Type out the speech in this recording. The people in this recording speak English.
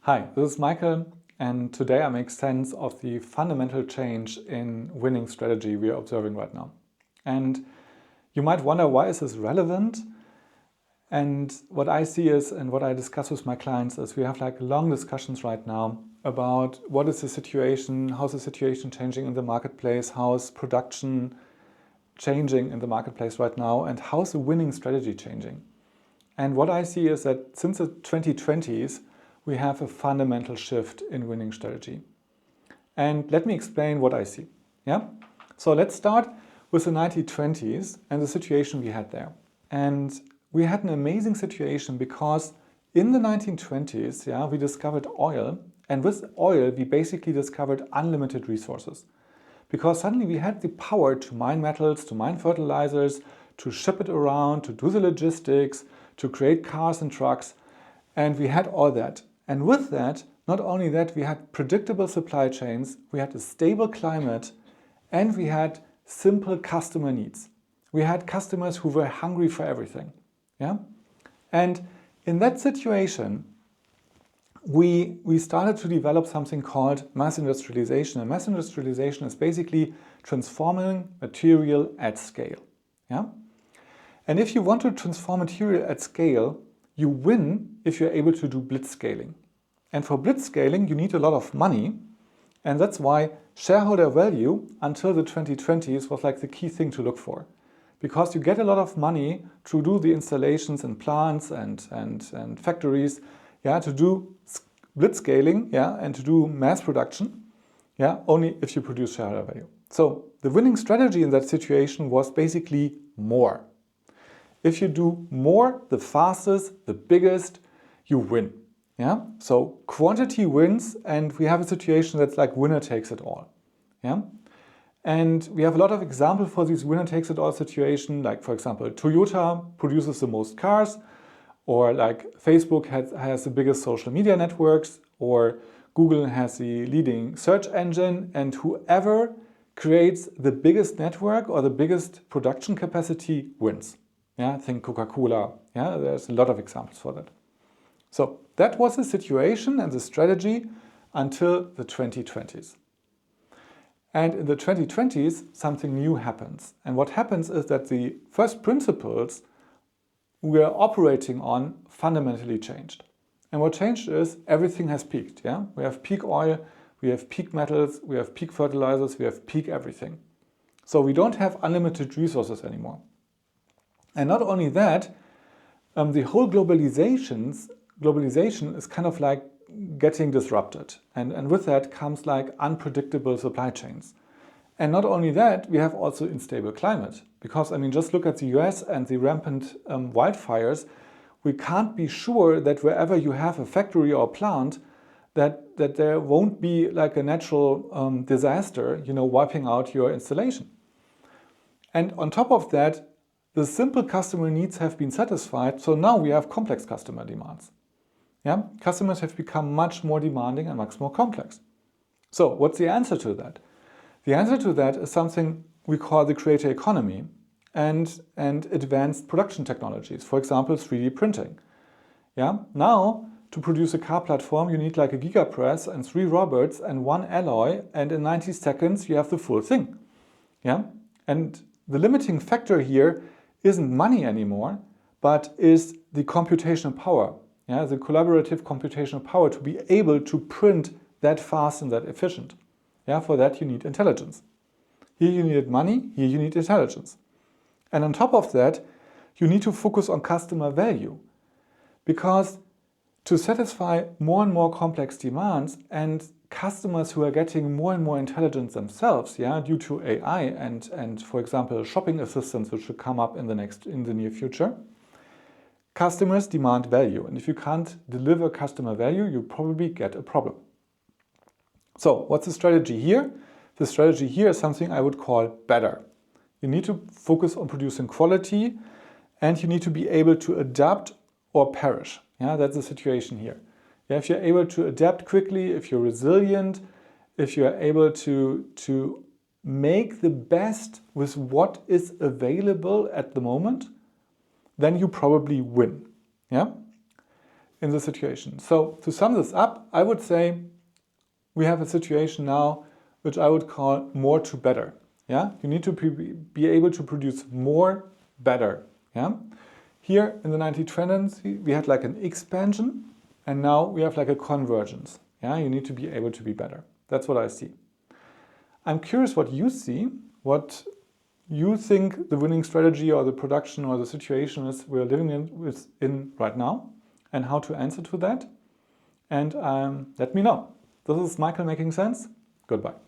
Hi, this is Michael, and today I make sense of the fundamental change in winning strategy we are observing right now. And you might wonder, why is this relevant? And what I see is, and what I discuss with my clients is, we have long discussions right now about what is the situation, how's the situation changing in the marketplace, how's production changing in the marketplace right now, and how's the winning strategy changing. And what I see is that since the 2020s, we have a fundamental shift in winning strategy. And let me explain what I see. Yeah? So let's start with the 1920s and the situation we had there. And we had an amazing situation because in the 1920s, we discovered oil. And with oil, we basically discovered unlimited resources. Because suddenly we had the power to mine metals, to mine fertilizers, to ship it around, to do the logistics, to create cars and trucks. And we had all that. And with that, not only that, we had predictable supply chains, we had a stable climate, and we had simple customer needs. We had customers who were hungry for everything. Yeah? And in that situation, we started to develop something called mass industrialization. And mass industrialization is basically transforming material at scale. Yeah? And if you want to transform material at scale, you win if you're able to do blitz scaling. And for blitz scaling, you need a lot of money. And that's why shareholder value until the 2020s was the key thing to look for. Because you get a lot of money to do the installations in plants and factories, to do blitz scaling, and to do mass production, only if you produce shareholder value. So the winning strategy in that situation was basically more. If you do more, the fastest, the biggest, you win. Yeah? So quantity wins, and we have a situation that's like winner takes it all. Yeah? And we have a lot of examples for this winner takes it all situation, like for example, Toyota produces the most cars, or Facebook has the biggest social media networks, or Google has the leading search engine, and whoever creates the biggest network or the biggest production capacity wins. Yeah, think Coca-Cola. Yeah, there's a lot of examples for that. So that was the situation and the strategy until the 2020s. And in the 2020s, something new happens. And what happens is that the first principles we are operating on fundamentally changed. And what changed is everything has peaked. Yeah? We have peak oil, we have peak metals, we have peak fertilizers, we have peak everything. So we don't have unlimited resources anymore. And not only that, the whole globalization is kind of getting disrupted. And with that comes unpredictable supply chains. And not only that, we have also unstable climate. Because, just look at the US and the rampant wildfires. We can't be sure that wherever you have a factory or a plant, that there won't be a natural disaster, wiping out your installation. And on top of that, the simple customer needs have been satisfied, so now we have complex customer demands. Yeah? Customers have become much more demanding and much more complex. So what's the answer to that? The answer to that is something we call the creator economy and advanced production technologies, for example, 3D printing. Yeah? Now, to produce a car platform, you need a gigapress and 3 robots and 1 alloy, and in 90 seconds you have the full thing. Yeah? And the limiting factor here isn't money anymore, but is the computational power, the collaborative computational power to be able to print that fast and that efficient. For that you need intelligence. Here you need money, here you need intelligence. And on top of that, you need to focus on customer value, because to satisfy more and more complex demands and customers who are getting more and more intelligent themselves, due to AI and for example, shopping assistants, which will come up in the near future, customers demand value. And if you can't deliver customer value, you probably get a problem. So what's the strategy here? The strategy here is something I would call better. You need to focus on producing quality, and you need to be able to adapt or perish. That's the situation here. If you're able to adapt quickly, if you're resilient, if you're able to make the best with what is available at the moment, then you probably win. in the situation. So to sum this up, I would say we have a situation now which I would call more to better. Yeah, you need to be able to produce more better. Yeah, here in the 1920s we had like an expansion, and now we have like a convergence. Yeah, you need to be able to be better. That's what I see. I'm curious what you see, what you think the winning strategy or the production or the situation is we're living in right now, and how to answer to that. And let me know. This is Michael Making Sense. Goodbye.